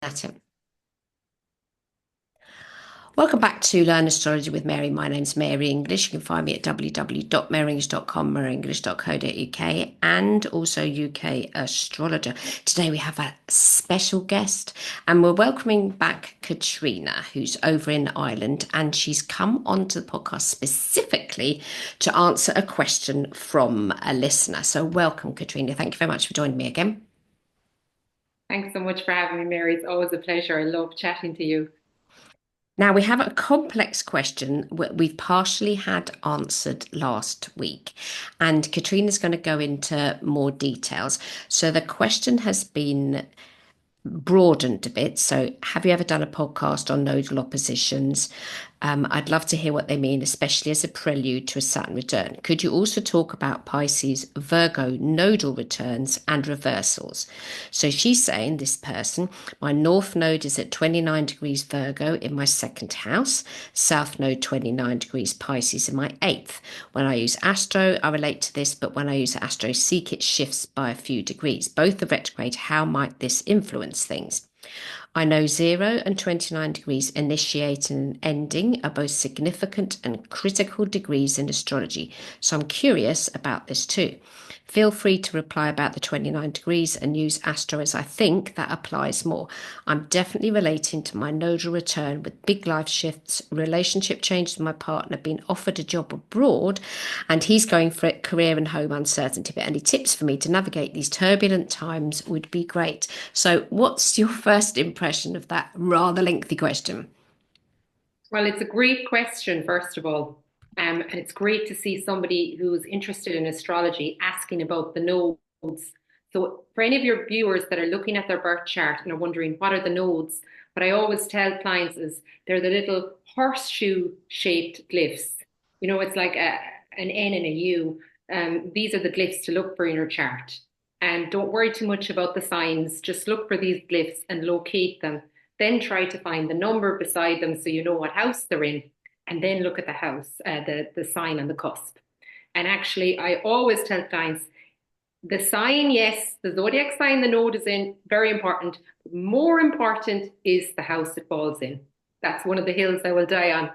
At it. Welcome back to Learn Astrology with Mary. My name's Mary English. You can find me at www.maryenglish.com, maryenglish.co.uk, and also UK Astrologer. Today we have a special guest, and we're welcoming back Caitriona, who's over in Ireland, and she's come onto the podcast specifically to answer a question from a listener. So welcome, Caitriona. Thank you very much for joining me again. Thanks so much for having me, Mary. It's always a pleasure. I love chatting to you. Now, we have a complex question we've partially had answered last week, and Caitriona's going to go into more details. So, the question has been broadened a bit. So, have you ever done a podcast on nodal oppositions? I'd love to hear what they mean, especially as a prelude to a Saturn return. Could you also talk about Pisces, Virgo nodal returns and reversals? So she's saying, this person, my North node is at 29 degrees Virgo in my second house, South node 29 degrees Pisces in my eighth. When I use Astro, I relate to this, but when I use Astro Seek, it shifts by a few degrees. Both are retrograde. How might this influence things? I know 0 and 29 degrees initiating and ending are both significant and critical degrees in astrology, so I'm curious about this too. Feel free to reply about the 29 degrees and use Astro as I think that applies more. I'm definitely relating to my nodal return with big life shifts, relationship changes with my partner, being offered a job abroad, and he's going for it, career and home uncertainty. But any tips for me to navigate these turbulent times would be great. So, what's your first impression of that rather lengthy question? Well, it's a great question, first of all. And it's great to see somebody who's interested in astrology asking about the nodes. So, for any of your viewers that are looking at their birth chart and are wondering what are the nodes, what I always tell clients is they're the little horseshoe shaped glyphs. It's like an N and a U. These are the glyphs to look for in your chart. And don't worry too much about the signs, just look for these glyphs and locate them. Then try to find the number beside them so you know what house they're in, and then look at the house, the sign on the cusp. And actually, I always tell clients the sign, yes, the zodiac sign the node is in, very important. More important is the house it falls in. That's one of the hills I will die on.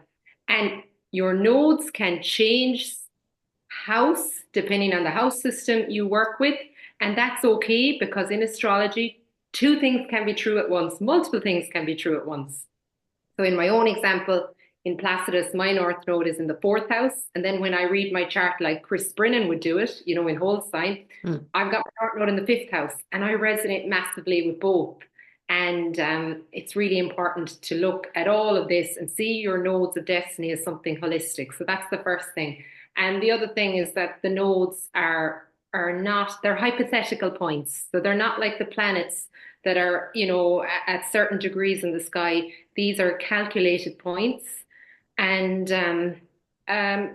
And your nodes can change house depending on the house system you work with. And that's okay because in astrology, two things can be true at once, multiple things can be true at once. So, in my own example, in Placidus, my North Node is in the fourth house. And then when I read my chart, like Chris Brennan would do it, in Holstein, Mm. I've got my North Node in the fifth house. And I resonate massively with both. And it's really important to look at all of this and see your nodes of destiny as something holistic. So that's the first thing. And the other thing is that the nodes are not, they're hypothetical points. So they're not like the planets that are, at certain degrees in the sky. These are calculated points. And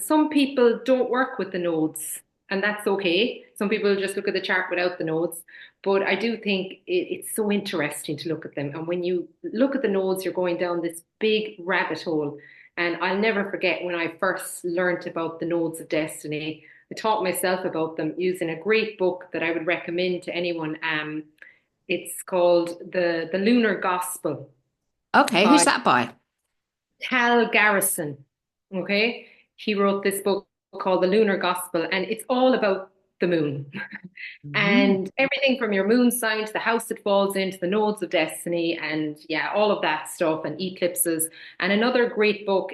some people don't work with the nodes, and that's okay. Some people just look at the chart without the nodes. But I do think it's so interesting to look at them. And when you look at the nodes, you're going down this big rabbit hole. And I'll never forget when I first learned about the nodes of destiny. I taught myself about them using a great book that I would recommend to anyone. It's called the Lunar Gospel Okay, who's by that by? Tal Garrison. Okay, he wrote this book called The Lunar Gospel, and it's all about the moon Mm. and everything from your moon sign to the house it falls into, the nodes of destiny, and yeah, all of that stuff, and eclipses. And another great book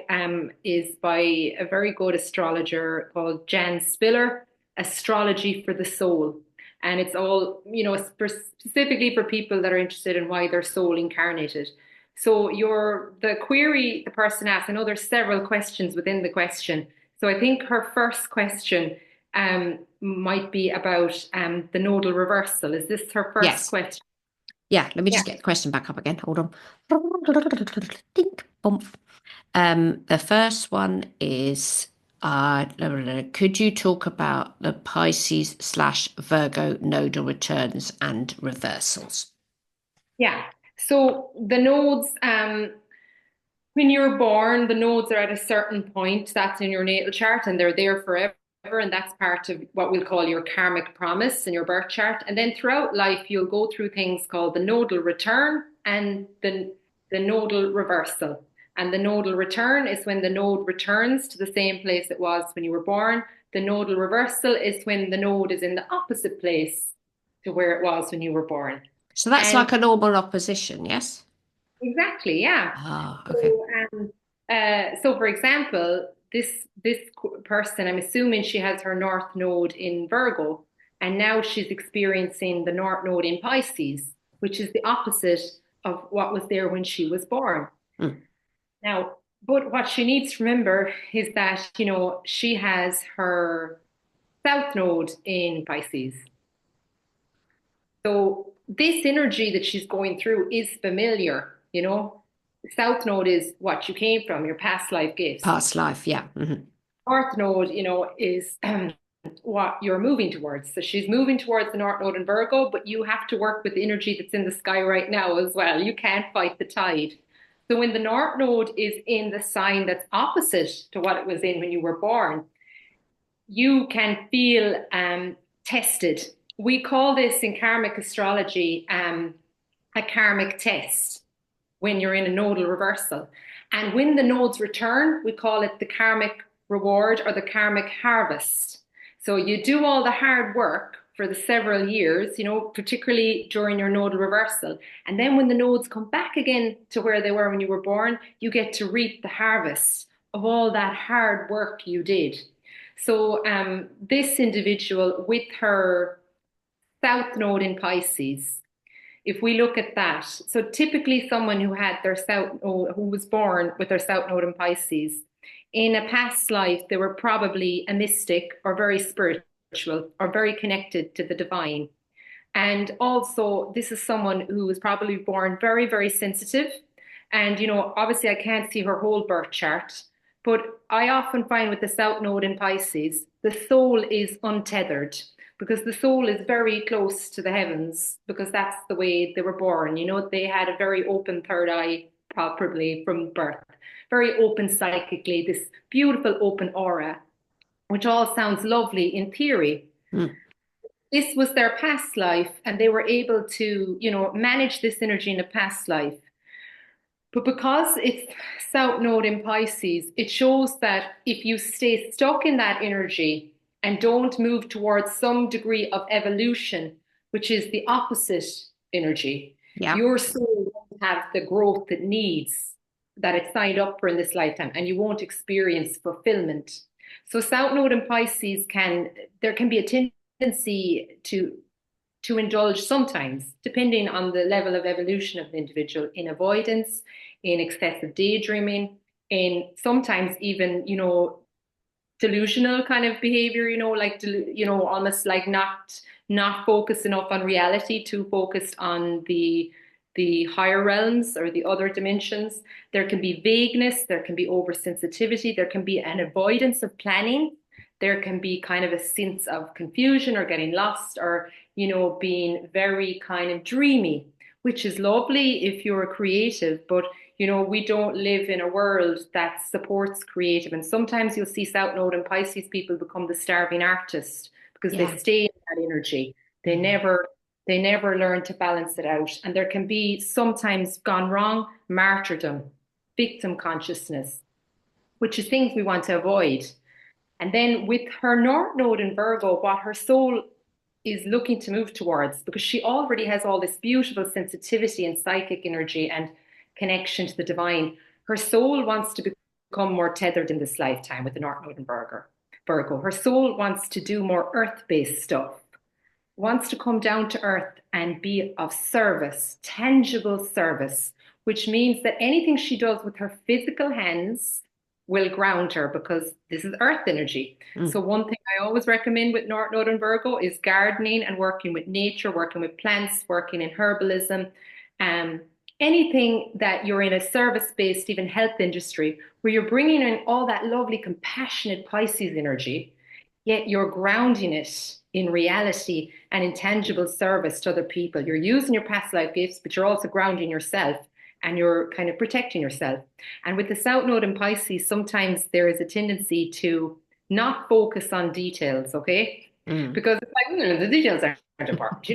is by a very good astrologer called Jan Spiller, Astrology for the Soul. And it's all, specifically for people that are interested in why their soul incarnated. So the query the person asked, I know there's several questions within the question. So I think her first question might be about the nodal reversal. Is this her first Yes. question? Yeah, let me Yeah. just get the question back up again. Hold on. Dink, bump. The first one is could you talk about the Pisces slash Virgo nodal returns and reversals? Yeah. So the nodes, when you're born, the nodes are at a certain point. That's in your natal chart, and they're there forever. And that's part of what we'll call your karmic promise in your birth chart. And then throughout life, you'll go through things called the nodal return and the nodal reversal. And the nodal return is when the node returns to the same place it was when you were born. The nodal reversal is when the node is in the opposite place to where it was when you were born. So that's And like a normal opposition, yes? exactly, yeah. Ah, okay. So, so for example, this person, I'm assuming she has her North Node in Virgo, and now she's experiencing the North Node in Pisces, which is the opposite of what was there when she was born. Mm. Now, but what she needs to remember is that, she has her South Node in Pisces. So this energy that she's going through is familiar. South Node is what you came from, your past life gifts. Past life, yeah. North Node, is what you're moving towards. So she's moving towards the North Node in Virgo, but you have to work with the energy that's in the sky right now as well. You can't fight the tide. So when the North Node is in the sign that's opposite to what it was in when you were born, you can feel tested. We call this in karmic astrology a karmic test when you're in a nodal reversal. And when the nodes return, we call it the karmic reward or the karmic harvest. So you do all the hard work for the several years, particularly during your nodal reversal. And then when the nodes come back again to where they were when you were born, you get to reap the harvest of all that hard work you did. So this individual with her South Node in Pisces, if we look at that, so typically someone who had their South Node, who was born with their South Node in Pisces, in a past life, they were probably a mystic or very spiritual or very connected to the divine. And also, this is someone who was probably born very, very sensitive. And, obviously, I can't see her whole birth chart, but I often find with the South Node in Pisces, the soul is untethered because the soul is very close to the heavens because that's the way they were born. They had a very open third eye, probably from birth, very open psychically, this beautiful open aura, which all sounds lovely in theory. Mm. This was their past life, and they were able to, manage this energy in a past life. But because it's South Node in Pisces, it shows that if you stay stuck in that energy and don't move towards some degree of evolution, which is the opposite energy, Yeah. your soul won't have the growth it needs that it signed up for in this lifetime, and you won't experience fulfillment. So South Node in Pisces there can be a tendency to indulge sometimes, depending on the level of evolution of the individual, in avoidance, in excessive daydreaming, in sometimes even, delusional kind of behavior, like, almost like not focused enough on reality, too focused on the higher realms or the other dimensions. There can be vagueness, there can be oversensitivity, there can be an avoidance of planning. There can be kind of a sense of confusion or getting lost or, being very kind of dreamy, which is lovely if you're a creative, but, we don't live in a world that supports creative. And sometimes you'll see South Node and Pisces people become the starving artist because they Yeah. stay in that energy. They Mm. never, they never learn to balance it out. And there can be sometimes gone wrong, martyrdom, victim consciousness, which is things we want to avoid. And then with her North Node in Virgo, what her soul is looking to move towards, because she already has all this beautiful sensitivity and psychic energy and connection to the divine, her soul wants to become more tethered in this lifetime with the North Node in Virgo. Her soul wants to do more earth-based stuff, wants to come down to earth and be of service, tangible service, which means that anything she does with her physical hands will ground her because this is earth energy. Mm. So one thing I always recommend with North Node and Virgo is gardening and working with nature, working with plants, working in herbalism, um, anything that you're in a service-based, even health industry, where you're bringing in all that lovely, compassionate Pisces energy, yet you're grounding it in reality and intangible service to other people. You're using your past life gifts, but you're also grounding yourself and you're kind of protecting yourself. And with the South Node in Pisces, sometimes there is a tendency to not focus on details, okay? Mm. Because it's like, the details are apart.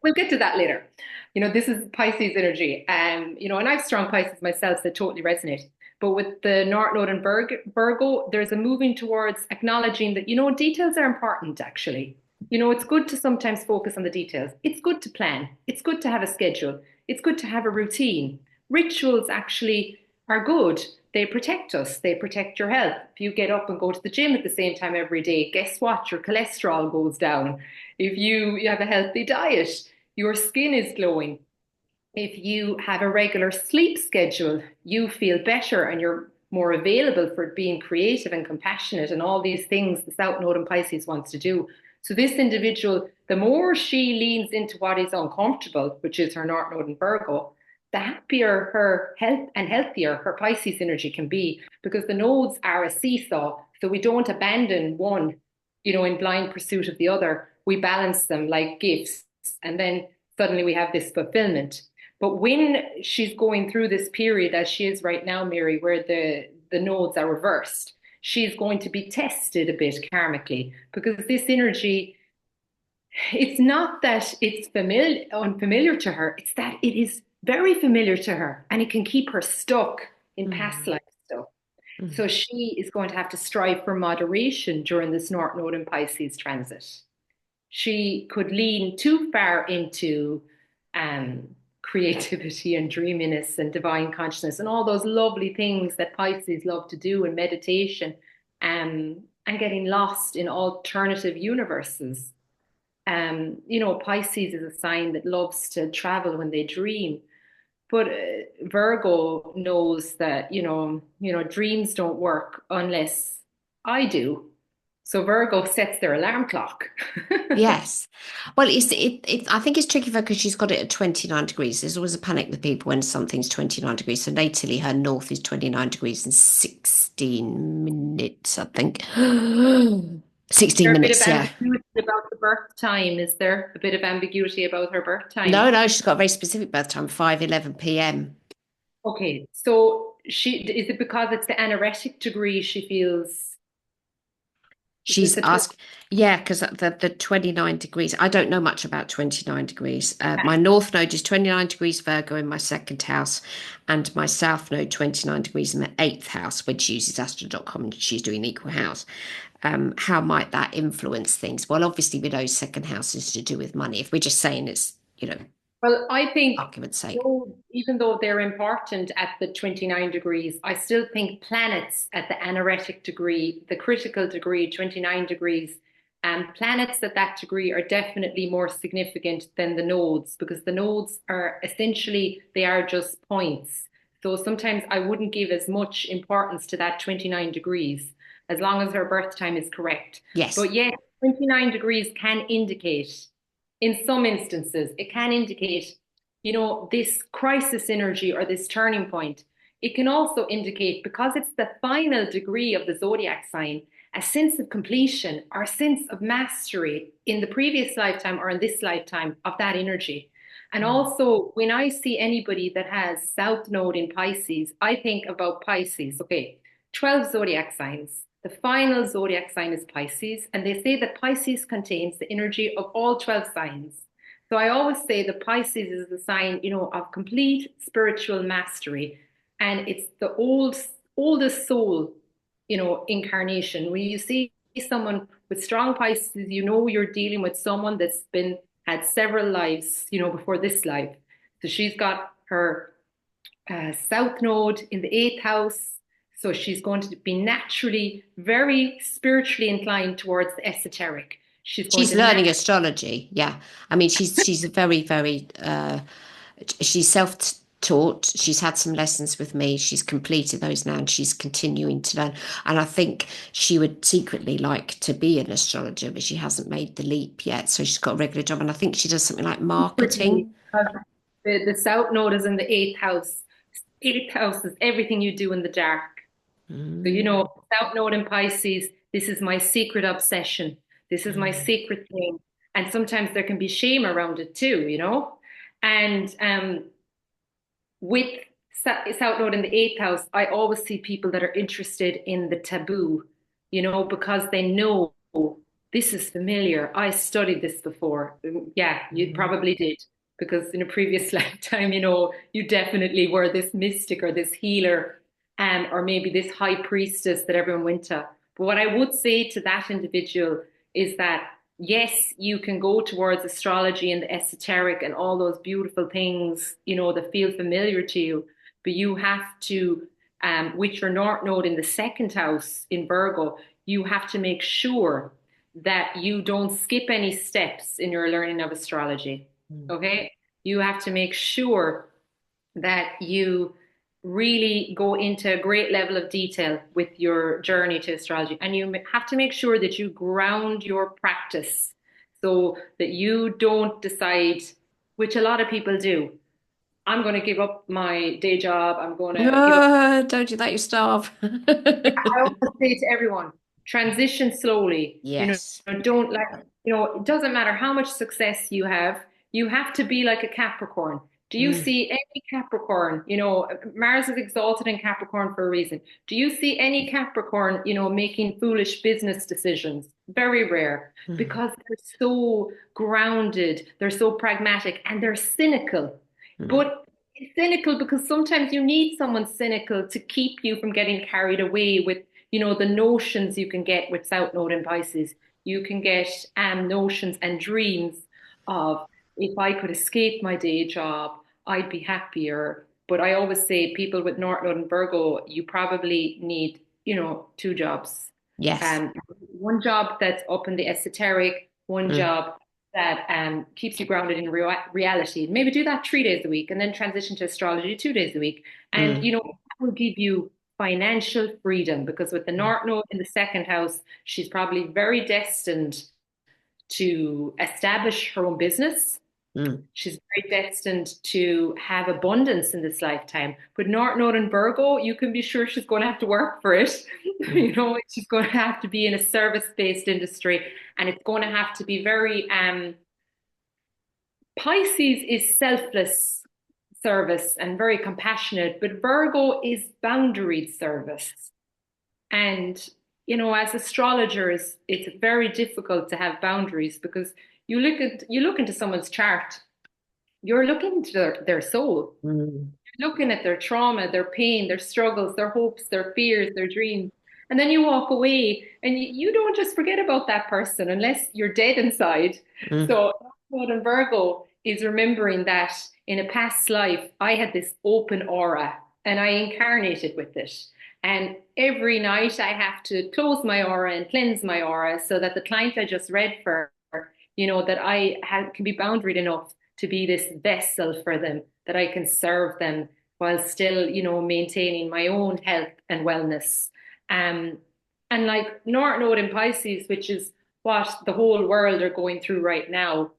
We'll get to that later. This is Pisces energy. And I have strong Pisces myself that totally resonate. But with the North Node and Virgo, there's a moving towards acknowledging that, details are important, actually. It's good to sometimes focus on the details. It's good to plan. It's good to have a schedule. It's good to have a routine. Rituals actually are good. They protect us. They protect your health. If you get up and go to the gym at the same time every day, guess what? Your cholesterol goes down. If you have a healthy diet, your skin is glowing. If you have a regular sleep schedule, you feel better and you're more available for being creative and compassionate and all these things the South Node in Pisces wants to do. So this individual, the more she leans into what is uncomfortable, which is her North Node in Virgo, the happier her health and healthier her Pisces energy can be, because the nodes are a seesaw. So we don't abandon one, in blind pursuit of the other. We balance them like gifts. And then suddenly we have this fulfillment. But when she's going through this period, as she is right now, Mary, where the nodes are reversed, she's going to be tested a bit karmically, because this energy, it's not that it's unfamiliar to her, it's that it is very familiar to her and it can keep her stuck in past Mm. life stuff. Mm. So she is going to have to strive for moderation during this North Node in Pisces transit. She could lean too far into um, creativity and dreaminess and divine consciousness and all those lovely things that Pisces love to do in meditation, and getting lost in alternative universes. Pisces is a sign that loves to travel when they dream. But Virgo knows that, dreams don't work unless I do. So Virgo sets their alarm clock. Yes. Well, I think it's tricky for her because she's got it at 29 degrees. There's always a panic with people when something's 29 degrees. So natally, her north is 29 degrees and 16 minutes, I think. Is 16 there a bit of minutes, yeah. ambiguity about the birth time? Is there a bit of ambiguity about her birth time? No, no, she's got a very specific birth time, 5:11 p.m. Okay, so is it because it's the anoretic degree she feels? Is this She's a asked, yeah, because the 29 degrees, I don't know much about 29 degrees. My okay. north node is 29 degrees Virgo in my second house, and my south node 29 degrees in the eighth house, when she uses astro.com and she's doing equal house. How might that influence things? Well, obviously, we know second house is to do with money. If we're just saying it's, Well, I think, argument's sake. even though they're important at the 29 degrees, I still think planets at the anoretic degree, the critical degree, 29 degrees, planets at that degree are definitely more significant than the nodes, because the nodes are essentially, they are just points. So sometimes I wouldn't give as much importance to that 29 degrees as long as her birth time is correct. Yes. But yes, 29 degrees can indicate, in some instances, it can indicate, this crisis energy or this turning point. It can also indicate, because it's the final degree of the zodiac sign, a sense of completion or a sense of mastery in the previous lifetime or in this lifetime of that energy. And Mm. also, when I see anybody that has South Node in Pisces, I think about Pisces. Okay, 12 zodiac signs. The final zodiac sign is Pisces, and they say that Pisces contains the energy of all 12 signs. So I always say that Pisces is the sign, of complete spiritual mastery, and it's the oldest soul, incarnation. When you see someone with strong Pisces, you're dealing with someone that's been had several lives, before this life. So she's got her South Node in the eighth house. So she's going to be naturally very spiritually inclined towards the esoteric. She's going She's to learning naturally, astrology. Yeah. I mean, she's a very, very she's self-taught. She's had some lessons with me. She's completed those now and she's continuing to learn. And I think she would secretly like to be an astrologer, but she hasn't made the leap yet. So she's got a regular job. And I think she does something like marketing. the South Node is in the eighth house. Eighth house is everything you do in the dark. So, Mm, South Node in Pisces, this is my secret obsession. This is my mm. secret thing. And sometimes there can be shame around it too, And with South Node in the eighth house, I always see people that are interested in the taboo, because they know. this is familiar. I studied this before. Yeah, you Mm. probably did. Because in a previous lifetime, you definitely were this mystic or this healer, or maybe this high priestess that everyone went to. But what I would say to that individual is that, yes, you can go towards astrology and the esoteric and all those beautiful things, that feel familiar to you, but you have to, with your North Node in the second house in Virgo, you have to make sure that you don't skip any steps in your learning of astrology. Mm. Okay? You have to make sure that you really go into a great level of detail with your journey to astrology. And you have to make sure that you ground your practice so that you don't decide, which a lot of people do. I'm going to give up my day job. I'm going to give up. Don't do that, you starve. I always say to everyone, transition slowly. Yes. Don't like, it doesn't matter how much success you have to be like a Capricorn. Do you Mm. see any Capricorn? Mars is exalted in Capricorn for a reason. Do you see any Capricorn, making foolish business decisions? Very rare Mm. because they're so grounded, they're so pragmatic, and they're cynical. Mm. But cynical because sometimes you need someone cynical to keep you from getting carried away with, the notions you can get with South Node and Pisces. You can get notions and dreams of, if I could escape my day job, I'd be happier. But I always say people with North Node and Virgo, you probably need, two jobs. Yes. One job that's up in the esoteric, one Mm. job that keeps you grounded in reality. Maybe do that 3 days a week and then transition to astrology 2 days a week. And, Mm. that will give you financial freedom because with the Mm. North Node in the second house, she's probably very destined to establish her own business. Mm. She's very destined to have abundance in this lifetime. But North Node and Virgo, you can be sure she's going to have to work for it. Mm. She's going to have to be in a service-based industry, and it's going to have to be very Pisces is selfless service and very compassionate, but Virgo is boundaried service. And, as astrologers, it's very difficult to have boundaries because you look into someone's chart, you're looking into their soul, Mm. looking at their trauma, their pain, their struggles, their hopes, their fears, their dreams. And then you walk away and you don't just forget about that person unless you're dead inside. Mm. So, Lord and Virgo is remembering that in a past life, I had this open aura and I incarnated with it. And every night I have to close my aura and cleanse my aura so that the client I just read for, that can be boundaried enough to be this vessel for them, that I can serve them while still, maintaining my own health and wellness. Um, and like North Node in Pisces, which is what the whole world are going through right now,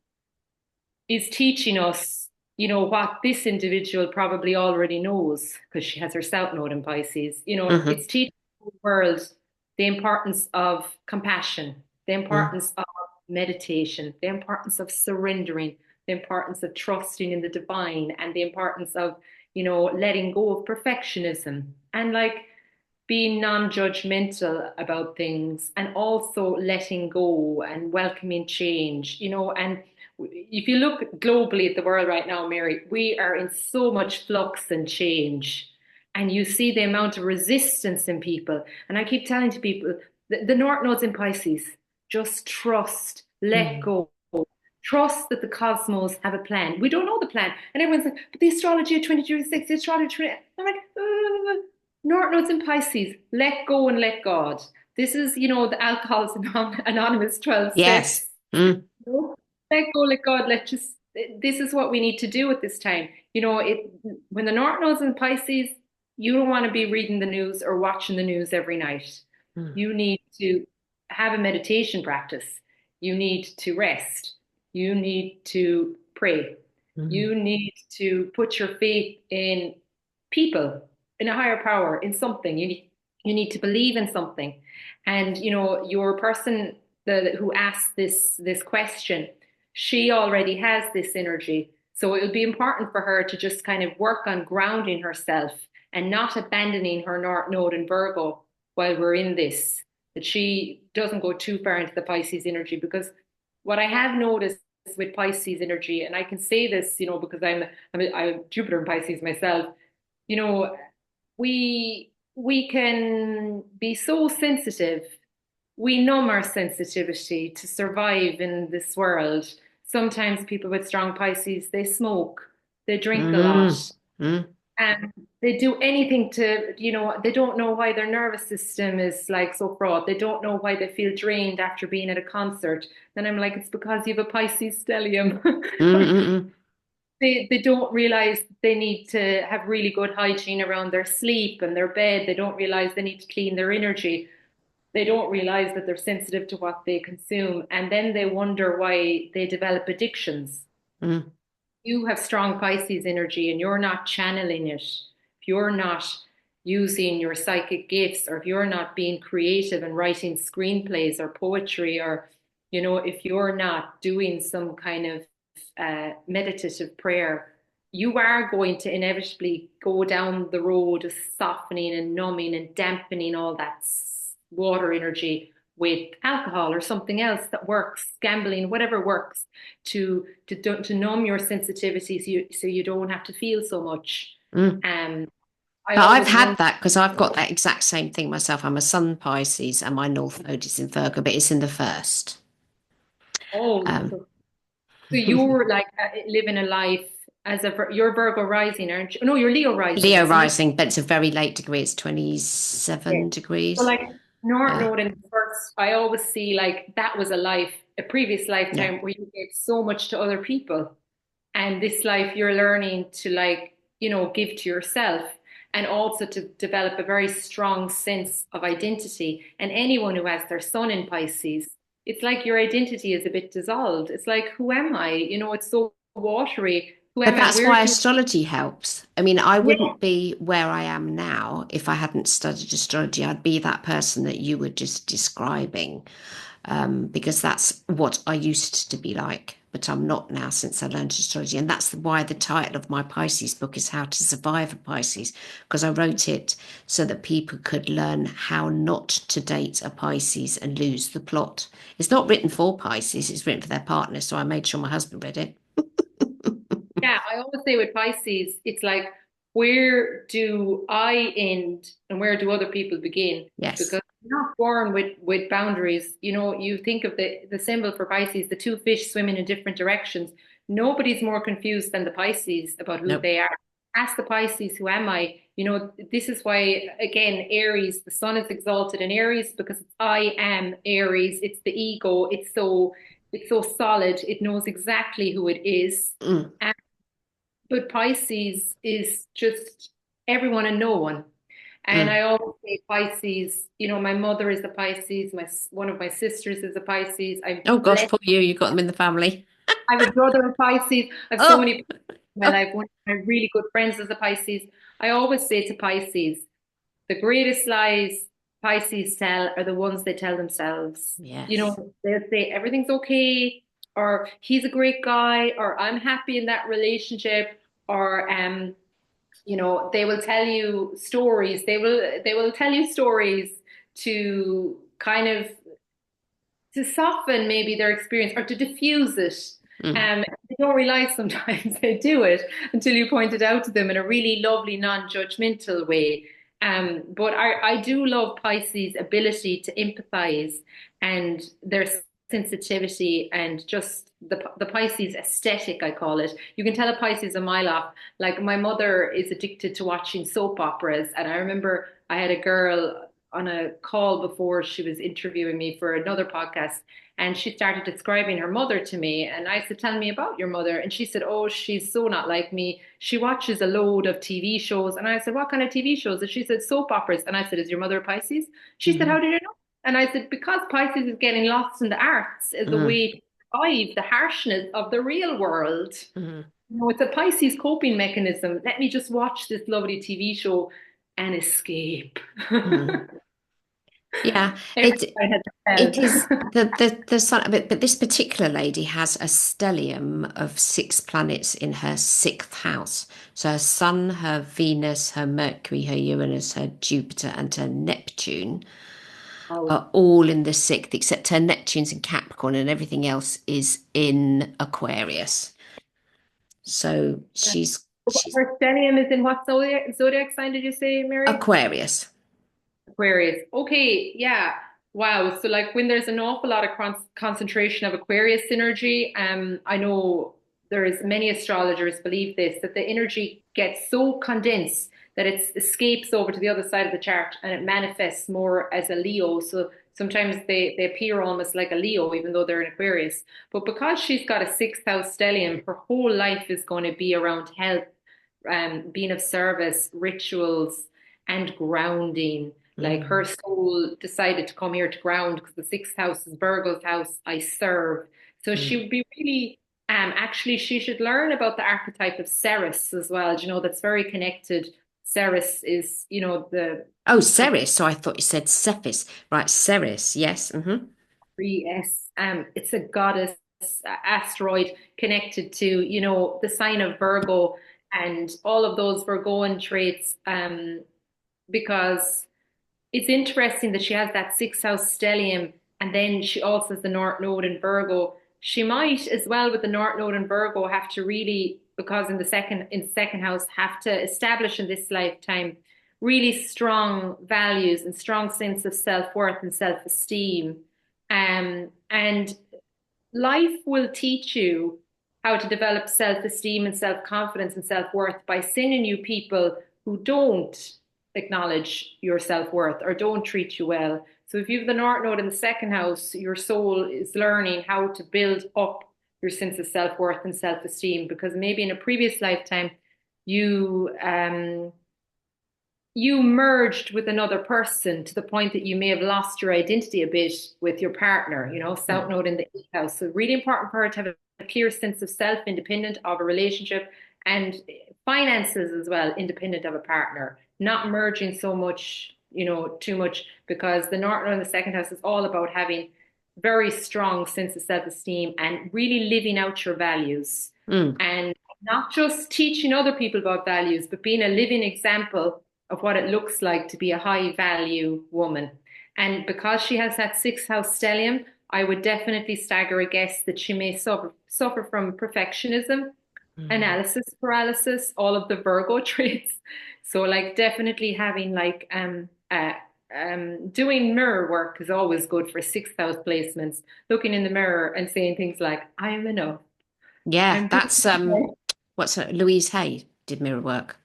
is teaching us, what this individual probably already knows because she has her South Node in Pisces. Mhm. It's teaching the world the importance of compassion, the Mm. importance of meditation, the importance of surrendering, the importance of trusting in the divine, and the importance of, letting go of perfectionism and like being non-judgmental about things and also letting go and welcoming change, and if you look globally at the world right now, Mary, we are in so much flux and change. And you see the amount of resistance in people. And I keep telling to people, the North Node's in Pisces, just trust, let Mm. go. Trust that the cosmos have a plan. We don't know the plan. And everyone's like, but the astrology of 2026, the astrology. 20... I'm like, North Node's in Pisces. Let go and let God. This is, the Alcoholics Anonymous 12 Yes. steps. Mm. Let go, let God, this is what we need to do at this time. When the North Node's in Pisces, you don't want to be reading the news or watching the news every night. Mm. You need to have a meditation practice. You need to rest. You need to pray. Mm. You need to put your faith in people, in a higher power, in something. You need to believe in something. And your person who asked this question, she already has this energy. So it would be important for her to just kind of work on grounding herself and not abandoning her North Node in Virgo while we're in this. that she doesn't go too far into the Pisces energy. Because what I have noticed with Pisces energy, and I can say this, because I'm Jupiter in Pisces myself, you know, we can be so sensitive. We numb our sensitivity to survive in this world. Sometimes people with strong Pisces, they smoke, they drink a lot, Mm, mm, and they do anything to, they don't know why their nervous system is like so fraught. They don't know why they feel drained after being at a concert. Then I'm like, it's because you have a Pisces stellium. mm, mm, mm, They don't realize they need to have really good hygiene around their sleep and their bed. They don't realize they need to clean their energy. They don't realize that they're sensitive to what they consume. And then they wonder why they develop addictions. mm. You have strong Pisces energy and you're not channeling it, if you're not using your psychic gifts, or if you're not being creative and writing screenplays or poetry, or, if you're not doing some kind of meditative prayer, you are going to inevitably go down the road of softening and numbing and dampening all that water energy with alcohol or something else that works, gambling, whatever works to numb your sensitivity so you don't have to feel so much. Mm. Um, I But I've always had wonder, that because I've got that exact same thing myself. I'm a Sun Pisces and my North Node is in Virgo, but it's in the first. oh, Um, so you're like living a life as you're Virgo rising, aren't you? No, you're Leo rising, Leo isn't it? rising, but it's a very late degree. It's Yeah. 27 So degrees. like North Yeah, Node in first, I always see like that was a previous yeah. lifetime where you gave so much to other people. And this life you're learning to like, give to yourself, and also to develop a very strong sense of identity. And anyone who has their sun in Pisces, it's like your identity is a bit dissolved. It's like, who am I? It's so watery. Who But am I? that's Where why do astrology helps. I mean, I yeah, wouldn't be where I am now if I hadn't studied astrology. I'd be that person that you were just describing, because that's what I used to be like. But I'm not now since I learned astrology. And that's why the title of my Pisces book is How to Survive a Pisces, because I wrote it so that people could learn how not to date a Pisces and lose the plot. It's not written for Pisces, it's written for their partner. So I made sure my husband read it. yeah, I always say with Pisces, it's like, where do I end and where do other people begin? Yes. Because you're not born with boundaries. You think of the symbol for Pisces, the two fish swimming in different directions. Nobody's more confused than the Pisces about who Nope. they are. Ask the Pisces, who am I? This is why, again, Aries, the sun is exalted in Aries because it's I am Aries. It's the ego. It's so solid. It knows exactly who it is. Mm, But Pisces is just everyone and no one. And I mm. always say Pisces, my mother is a Pisces, one of my sisters is a Pisces. I'm Oh gosh, blessed. poor you. You got them in the family. I have a brother a Pisces. I have so Oh, many people in my life. One of my really good friends is a Pisces. I always say to Pisces, the greatest lies Pisces tell are the ones they tell themselves. yes. They'll say everything's okay, or he's a great guy, or I'm happy in that relationship, or they will tell you stories. They will tell you stories to kind of to soften maybe their experience or to diffuse it. Mm, They don't realize sometimes they do it until you point it out to them in a really lovely, non-judgmental way. But I do love Pisces' ability to empathize and their sensitivity and just the Pisces aesthetic, I call it. You can tell a Pisces a mile off. Like my mother is addicted to watching soap operas, and I remember I had a girl on a call before she was interviewing me for another podcast, and she started describing her mother to me. And I said, "Tell me about your mother." And she said, "Oh, she's so not like me. She watches a load of TV shows." And I said, "What kind of TV shows?" And she said, "Soap operas." And I said, "Is your mother a Pisces?" She said, "How mm, did you know?" And I said, "Because Pisces is getting lost in the arts as a mm, way to survive the harshness of the real world. mm, It's a Pisces coping mechanism. Let me just watch this lovely TV show and escape." mm. Yeah, Every it I had it to is tell. the sun, but this particular lady has a stellium of six planets in her sixth house. So her Sun, her Venus, her Mercury, her Uranus, her Jupiter, and her Neptune Oh, are all in the sixth, except her Neptune's in Capricorn and everything else is in Aquarius. So yeah. she's Her stellium is in what zodiac sign did you say, Mary? Aquarius. Aquarius. Okay, yeah. Wow. So like when there's an awful lot of concentration of Aquarius energy, I know there's many astrologers believe this, that the energy gets so condensed that it escapes over to the other side of the chart and it manifests more as a Leo. So sometimes they appear almost like a Leo, even though they're in Aquarius. But because she's got a sixth house stellium, her whole life is going to be around health, being of service, rituals, and grounding. Like her Mm, soul decided to come here to ground because the sixth house is Virgo's house. I serve. So she mm. would be really, actually, she should learn about the archetype of Ceres as well. Do you know, that's very connected. Ceres is, Oh, the Ceres. So I thought you said Cephis. Right, Ceres. Yes. three S. It's a goddess asteroid connected to, the sign of Virgo and all of those Virgoan traits. Because it's interesting that she has that sixth house stellium and then she also has the North Node in Virgo. She might as well with the North Node in Virgo have to really, because in second house, have to establish in this lifetime really strong values and strong sense of self-worth and self-esteem. And life will teach you how to develop self-esteem and self-confidence and self-worth by sending you people who don't acknowledge your self-worth or don't treat you well. So if you have the North Node in the second house, your soul is learning how to build up your sense of self-worth and self-esteem because maybe in a previous lifetime you merged with another person to the point that you may have lost your identity a bit with your partner, South Mm, Node in the eighth house. So really important for her to have a clear sense of self, independent of a relationship, and finances as well, independent of a partner, not merging so much, too much, because the North Node in the second house is all about having very strong sense of self-esteem and really living out your values. mm, And not just teaching other people about values, but being a living example of what it looks like to be a high value woman. And because she has that sixth house stellium, I would definitely stagger a guess that she may suffer from perfectionism, mm. analysis paralysis, all of the Virgo traits. So like definitely having like doing mirror work is always good for sixth house placements. Looking in the mirror and saying things like, I am enough. Yeah, I'm doing that's okay. what's her, Louise Hay did mirror work.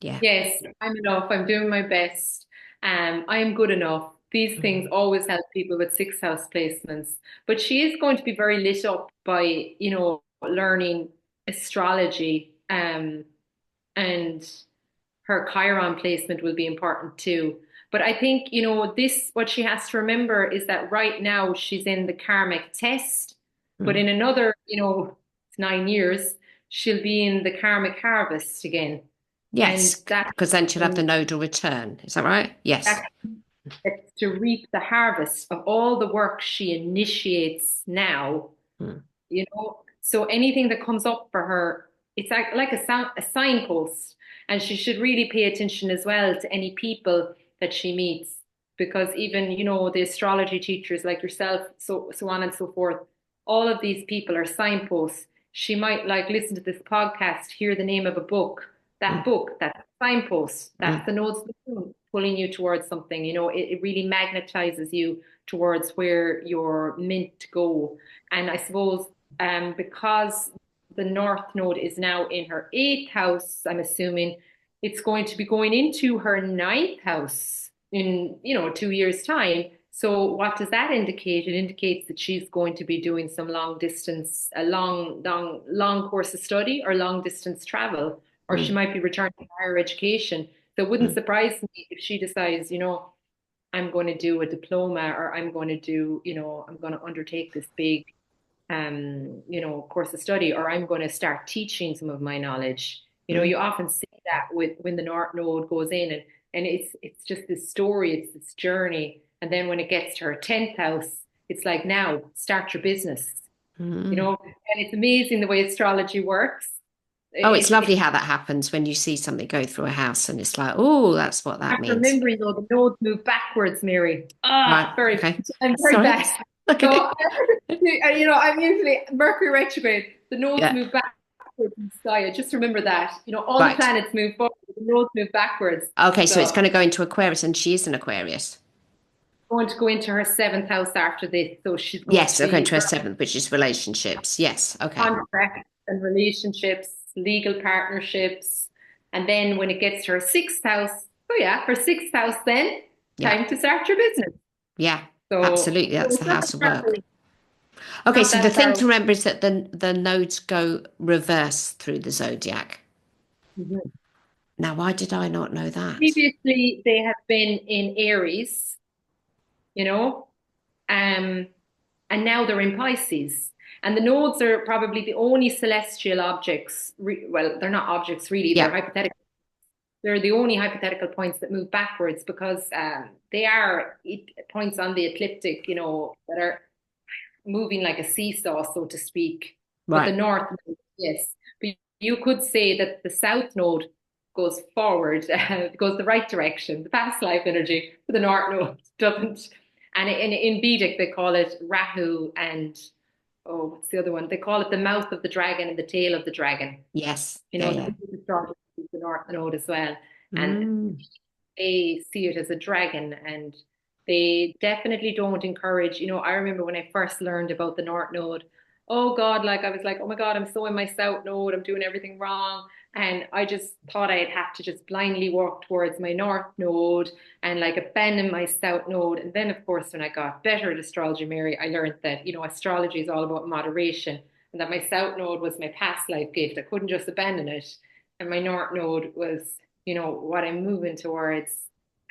Yeah. Yes, I'm enough. I'm doing my best. I am good enough. These things Mm, always help people with sixth house placements. But she is going to be very lit up by, learning astrology. And her Chiron placement will be important too. But I think, what she has to remember is that right now she's in the karmic test, but mm. in another, 9 years, she'll be in the karmic harvest again. And Yes, that because then she'll have the um, nodal return. Is that right? Yes. that gets to reap the harvest of all the work she initiates now, Mm, so anything that comes up for her, it's like a signpost, and she should really pay attention as well to any people that she meets, because even the astrology teachers like yourself, so on and so forth, all of these people are signposts. She might like listen to this podcast, hear the name of a book, that mm, book, that signpost, that's mm, the notes of the moon pulling you towards something. It really magnetizes you towards where you're meant to go. And I suppose because the North Node is now in her eighth house, I'm assuming it's going to be going into her ninth house in, 2 years' time. So what does that indicate? It indicates that she's going to be doing some long distance, a long, long, long course of study or long distance travel, or she mm, might be returning to higher education. So it wouldn't mm, surprise me if she decides, I'm going to do a diploma or I'm going to do, I'm going to undertake this big course of study, or I'm going to start teaching some of my knowledge. mm. You often see that with when the North Node goes in, and it's just this story, it's this journey. And then when it gets to her 10th house, it's like now start your business, Mm. and it's amazing the way astrology works. Oh, it's It's lovely how that happens when you see something go through a house and it's like, oh, that's what that after means. remembering though, the nodes move backwards, Mary. Right. Very, Okay. I'm very Sorry. bad. So, Okay. I'm usually Mercury retrograde. The nodes Yeah. move backwards in the sky. I just remember that. All the Right. planets move forward, the nodes move backwards. Okay. So it's So, going to go into Aquarius and she is an Aquarius. going to go into her seventh house after this. So she's going Yes. to Okay. be Into her seventh, which is relationships. Yes. Okay. contracts and relationships, legal partnerships. And then when it gets to her sixth house, oh yeah, her sixth house then, Yeah. time to start your business. Yeah. So Absolutely. That's it's the house of work. Okay. not So the that thing far to remember is that the nodes go reverse through the zodiac. away. Now, why did I not know that? Previously, they have been in Aries, you know, um, and now they're in Pisces. And the nodes are probably the only celestial objects. Well, they're not objects really, they're Yeah. hypothetical. They're the only hypothetical points that move backwards because they are points on the ecliptic, that are moving like a seesaw, so to speak. But the Right. north node, yes. But you could say that the south node goes forward, goes the right direction, the past life energy, but the north node doesn't. And in Vedic, they call it Rahu and, oh, what's the other one? They call it the mouth of the dragon and the tail of the dragon. Yes. You Yeah. know, Yeah. the astrology is the north node as well. And Mm. they see it as a dragon and they definitely don't encourage, I remember when I first learned about the North Node, oh God, like I was like, oh my God, I'm so in my South Node, I'm doing everything wrong. And I just thought I'd have to just blindly walk towards my North Node and like abandon my South Node. And then, of course, when I got better at astrology, Mary, I learned that, astrology is all about moderation and that my South Node was my past life gift. I couldn't just abandon it. And my North Node was what I'm moving towards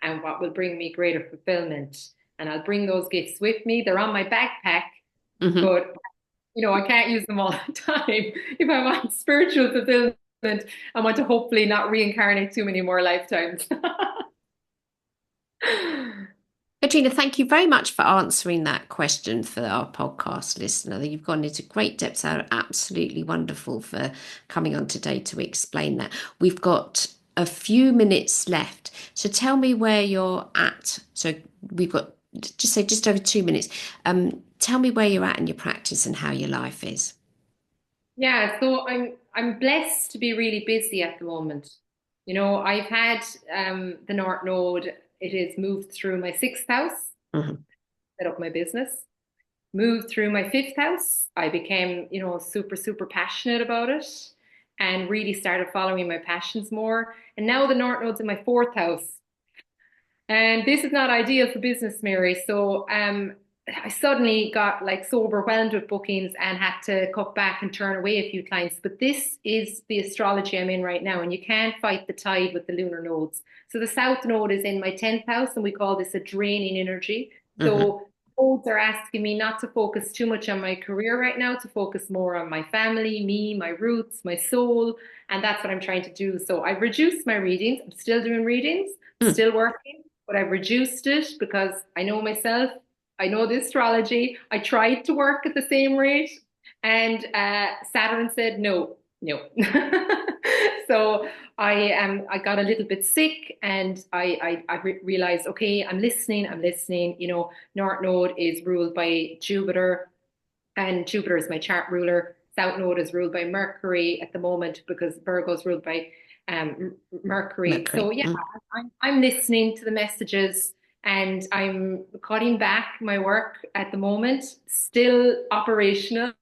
and what will bring me greater fulfillment. And I'll bring those gifts with me. They're on my backpack, Hmm. but I can't use them all the time. If I want spiritual fulfillment, I want to hopefully not reincarnate too many more lifetimes. Katrina, thank you very much for answering that question for our podcast listener. You've gone into great depths. Are absolutely wonderful for coming on today to explain that. We've got a few minutes left. So tell me where you're at. So we've got just over 2 minutes. Tell me where you're at in your practice and how your life is. Yeah, so I'm blessed to be really busy at the moment. I've had the North Node. It has moved through my sixth house, Mhm. set up my business. Moved through my fifth house. I became, super, super passionate about it and really started following my passions more. And now the North Node's in my fourth house. And this is not ideal for business, Mary. So I suddenly got like so overwhelmed with bookings and had to cut back and turn away a few clients. But this is the astrology I'm in right now, and you can't fight the tide with the lunar nodes. So the South Node is in my 10th house, and we call this a draining energy. Mhm. So nodes are asking me not to focus too much on my career right now, to focus more on my family, me, my roots, my soul. And that's what I'm trying to do. So I've reduced my readings. I'm still doing readings, Mm. still working, but I've reduced it because I know myself. I know the astrology. I tried to work at the same rate, and Saturn said no, no. So I got a little bit sick, and I realized, okay, I'm listening. I'm listening. North Node is ruled by Jupiter, and Jupiter is my chart ruler. South Node is ruled by Mercury at the moment because Virgo is ruled by Mercury. So Mercury. yeah, Mm. I'm listening to the messages and I'm cutting back my work at the moment. Still operational,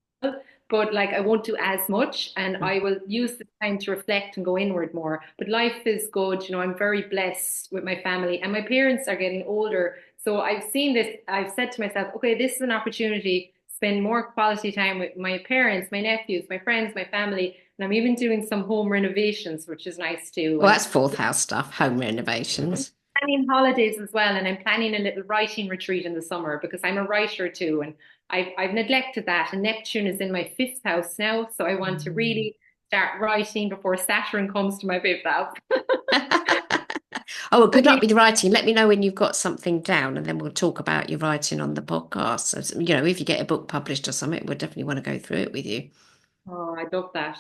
but like I won't do as much, and Mm. I will use the time to reflect and go inward more. But life is good. I'm very blessed with my family, and my parents are getting older. So I've seen this. I've said to myself, okay, this is an opportunity spend more quality time with my parents, my nephews, my friends, my family. And I'm even doing some home renovations, which is nice too. Well, And that's fourth house stuff, home renovations. planning holidays as well. And I'm planning a little writing retreat in the summer because I'm a writer too. And I've neglected that. And Neptune is in my fifth house now. So I want to Mm. really start writing before Saturn comes to my fifth house. Oh, well, good luck with your writing. Let me know when you've got something down, and then we'll talk about your writing on the podcast. So, if you get a book published or something, we'll definitely want to go through it with you. Oh, I love that.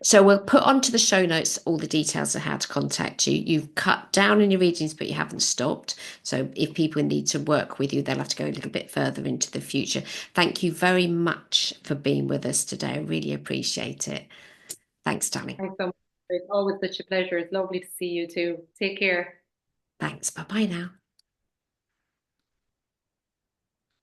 So we'll put onto the show notes all the details of how to contact you. You've cut down on your readings, but you haven't stopped. So if people need to work with you, they'll have to go a little bit further into the future. Thank you very much for being with us today. I really appreciate it. Thanks, darling. Thanks so much. It's always such a pleasure. It's lovely to see you too. Take care. Thanks. Bye bye now.